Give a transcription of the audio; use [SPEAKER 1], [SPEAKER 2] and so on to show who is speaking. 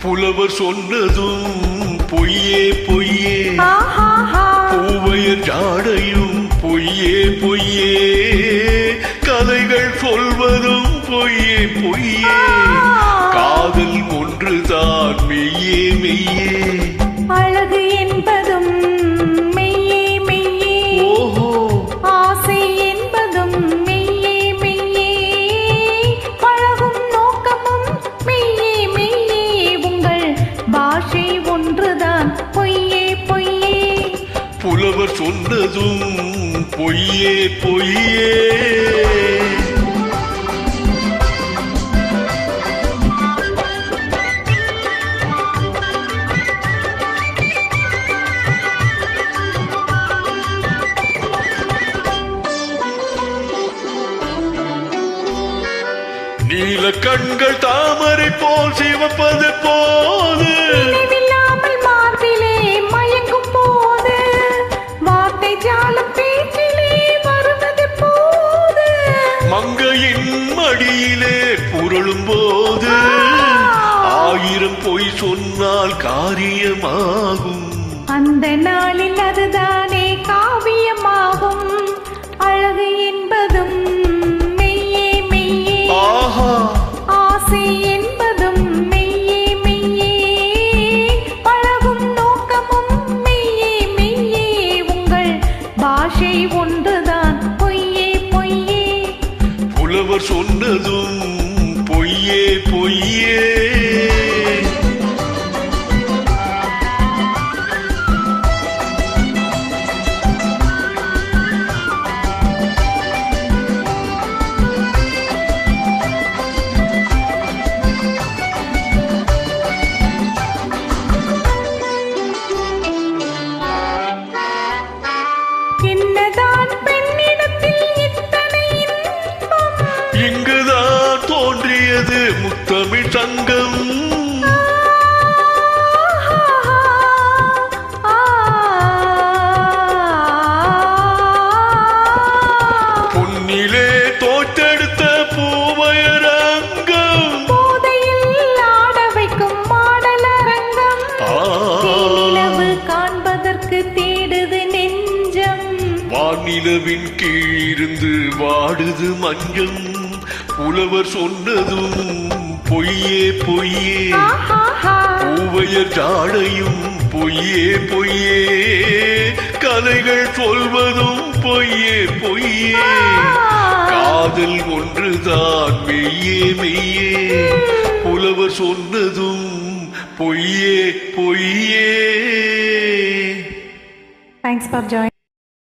[SPEAKER 1] புலவர் சொன்னதும் பொய்யே பொய்யே, பூவையர் ஜாடையும் பொய்யே பொய்யே, கதைகள் சொல்வதும் பொய்யே பொய்யே, காதல் ஒன்றுதான் மெய்யே மெய்யே,
[SPEAKER 2] அழகு என்பதும் மெய்யே மெய்யே,
[SPEAKER 1] ஓஹோ
[SPEAKER 2] ஆசை என்பதும் மெய்யே மெய்யே, பழகும் நோக்கமும் மெய்யே மெய்யே, உங்கள் பாஷை ஒன்றுதான் பொய்யே பொய்யே,
[SPEAKER 1] புலவர் சொன்னதும் பொய்யே பொய்யே. நீல கண்கள் தாமரை போல் சிவப்பது போது,
[SPEAKER 2] நினைவில்லாமல் மார்பிலே மயங்கும் போது, வார்த்தை ஜாலம் பேச்சிலே வருவது போது,
[SPEAKER 1] மங்கையின் மடியிலே புரளும் போது, ஆயிரம் பொய் சொன்னால் காரியமாகும்,
[SPEAKER 2] அந்த நாளில் அதுதானே காவியமாகும், அழகு என்பதும் மெய்யே மெய்யே,
[SPEAKER 1] ஆஹா
[SPEAKER 2] ஆசை என்பதும் மெய்யே மெய்யே, பழகும் நோக்கமும் மெய்யே மெய்யே, உங்கள் பாஷை ஒன்றுதான் பொய்யே பொய்யே,
[SPEAKER 1] புலவர் சொன்னதும் பொய்யே பொய்யே.
[SPEAKER 2] என்னதான் பெண்ணிடத்தில் இத்தனை இன்பம்,
[SPEAKER 1] இங்குதான் தோன்றியது முத்தமிழ் சங்கம், பொன்னிலே தோற்றெடுத்த பூவையரங்கம்,
[SPEAKER 2] போதையில் ஆட வைக்கும் மாடலரங்கம், தேனிலவு காண்பதற்கு தேடுது நெஞ்சம்,
[SPEAKER 1] வானிலவின் கீழிருந்து வாடுது மஞ்சம், புலவர் சொன்னதும் பொய்யே பொய்யே, பூவையர் ஜாடையும் பொய்யே பொய்யே, கதைகள் சொல்வதும் பொய்யே பொய்யே, காதல் ஒன்றுதான் மெய்யே மெய்யே, புலவர் சொன்னதும் பொய்யே பொய்யே.
[SPEAKER 2] Thanks for joining.